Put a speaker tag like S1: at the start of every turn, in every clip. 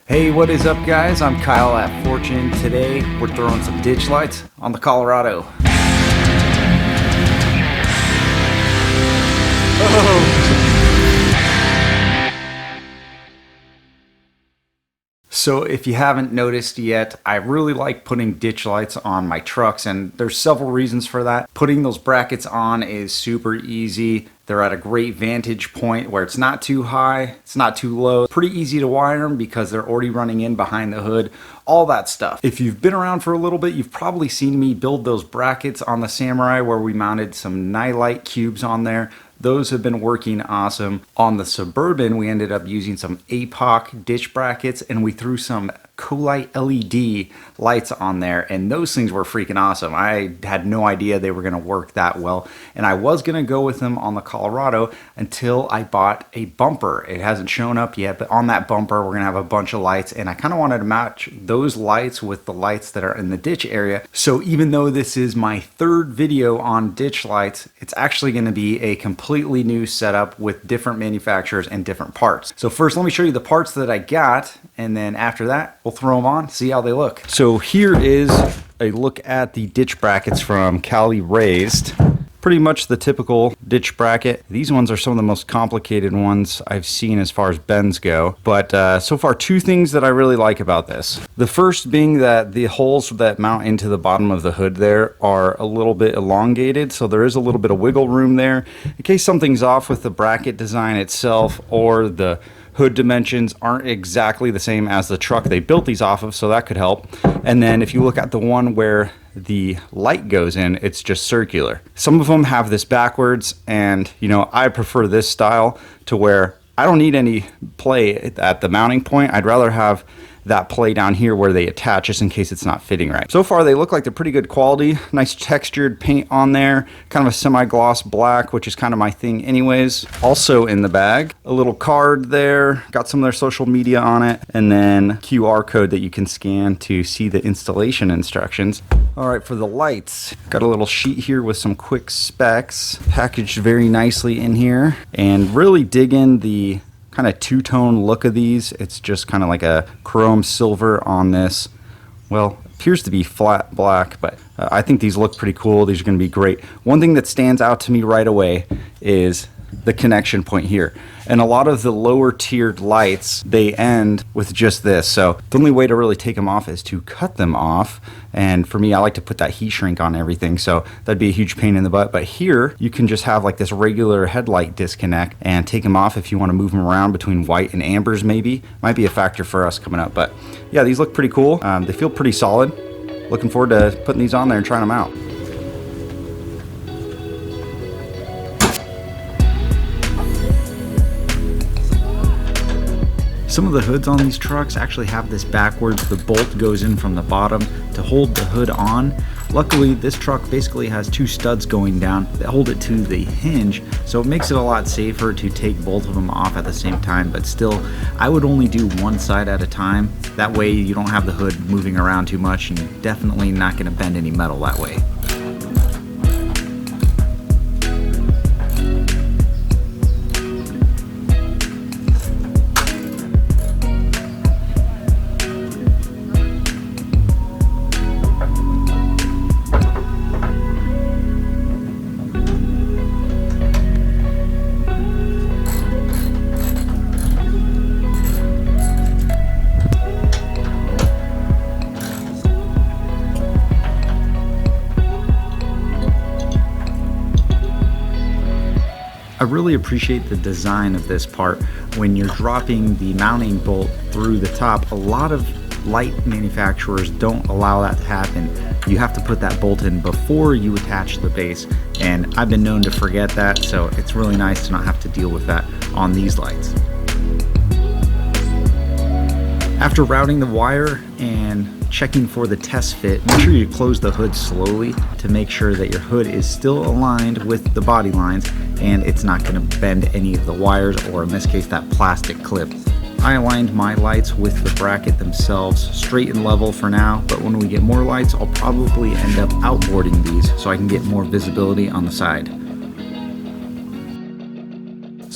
S1: Hey, what is up, guys? I'm Kyle at Fortune. Today we're throwing some ditch lights on the Colorado. So if you haven't noticed yet, I really like putting ditch lights on my trucks, and there's several reasons for that. Putting those brackets on is super easy. They're at a great vantage point where it's not too high, it's not too low. Pretty easy to wire them because they're already running in behind the hood, all that stuff. If you've been around for a little bit, you've probably seen me build those brackets on the Samurai where we mounted some nightlight cubes on there. Those have been working awesome. On the Suburban, we ended up using some APOC ditch brackets, and we threw some Cali LED lights on there, and those things were freaking awesome. I had no idea they were going to work that well, and I was going to go with them on the Colorado until I bought a bumper. It hasn't shown up yet, but on that bumper, we're going to have a bunch of lights, and I kind of wanted to match those lights with the lights that are in the ditch area. So even though this is my third video on ditch lights, it's actually going to be a completely new setup with different manufacturers and different parts. So first, let me show you the parts that I got, and then after that, we'll throw them on, see how they look. So here is a look at the ditch brackets from Cali Raised. Pretty much the typical ditch bracket. These ones are some of the most complicated ones I've seen as far as bends go. But so far, two things that I really like about this. The first being that the holes that mount into the bottom of the hood there are a little bit elongated, so there is a little bit of wiggle room there in case something's off with the bracket design itself, or the hood dimensions aren't exactly the same as the truck they built these off of, so that could help. And then if you look at the one where the light goes in, it's just circular. Some of them have this backwards, and I prefer this style to where I don't need any play at the mounting point. I'd rather have that play down here where they attach, just in case it's not fitting right. So far they look like they're pretty good quality. Nice textured paint on there, kind of a semi-gloss black, which is kind of my thing anyways. Also in the bag, a little card there, got some of their social media on it, and then QR code that you can scan to see the installation instructions. All right, for the lights, got a little sheet here with some quick specs, packaged very nicely in here, and really digging the kind of two-tone look of these. It's just kind of like a chrome silver on this, well, appears to be flat black, but I think these look pretty cool. These are going to be great. One thing that stands out to me right away is the connection point here. And a lot of the lower tiered lights, they end with just this. So the only way to really take them off is to cut them off. And for me, I like to put that heat shrink on everything. So that'd be a huge pain in the butt. But here you can just have like this regular headlight disconnect and take them off if you want to move them around between white and ambers maybe. Might be a factor for us coming up. But yeah, these look pretty cool. They feel pretty solid. Looking forward to putting these on there and trying them out. Some of the hoods on these trucks actually have this backwards. The bolt goes in from the bottom to hold the hood on. Luckily, this truck basically has two studs going down that hold it to the hinge, so it makes it a lot safer to take both of them off at the same time. But still, I would only do one side at a time. That way you don't have the hood moving around too much, and you're definitely not going to bend any metal that way. I really appreciate the design of this part. When you're dropping the mounting bolt through the top, a lot of light manufacturers don't allow that to happen. You have to put that bolt in before you attach the base, and I've been known to forget that, so it's really nice to not have to deal with that on these lights. After routing the wire and checking for the test fit, make sure you close the hood slowly to make sure that your hood is still aligned with the body lines and it's not going to bend any of the wires, or in this case that plastic clip. I aligned my lights with the bracket themselves straight and level for now, but when we get more lights I'll probably end up outboarding these so I can get more visibility on the side.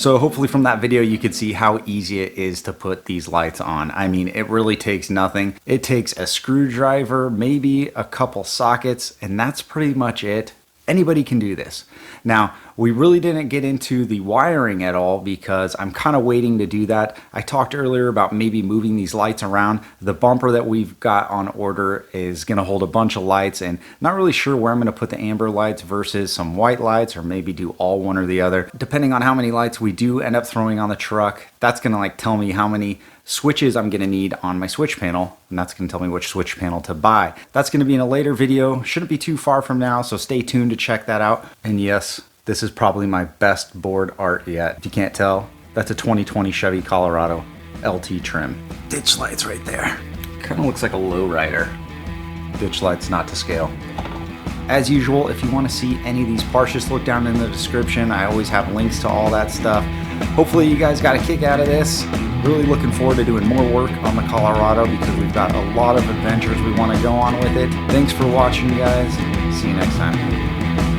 S1: So hopefully from that video you could see how easy it is to put these lights on. I mean, it really takes nothing. It takes a screwdriver, maybe a couple sockets, and that's pretty much it. Anybody can do this. Now, we really didn't get into the wiring at all because I'm kind of waiting to do that. I talked earlier about maybe moving these lights around. The bumper that we've got on order is going to hold a bunch of lights, and not really sure where I'm going to put the amber lights versus some white lights, or maybe do all one or the other. Depending on how many lights we do end up throwing on the truck, that's going to like tell me how many switches I'm going to need on my switch panel, and that's going to tell me which switch panel to buy. That's going to be in a later video. Shouldn't be too far from now, so stay tuned to check that out. And yes, this is probably my best board art yet. If you can't tell, that's a 2020 Chevy Colorado LT trim. Ditch lights right there. Kind of looks like a lowrider. Ditch lights not to scale. As usual, if you want to see any of these parts, just look down in the description. I always have links to all that stuff. Hopefully you guys got a kick out of this. Really looking forward to doing more work on the Colorado because we've got a lot of adventures we want to go on with it. Thanks for watching, guys. See you next time.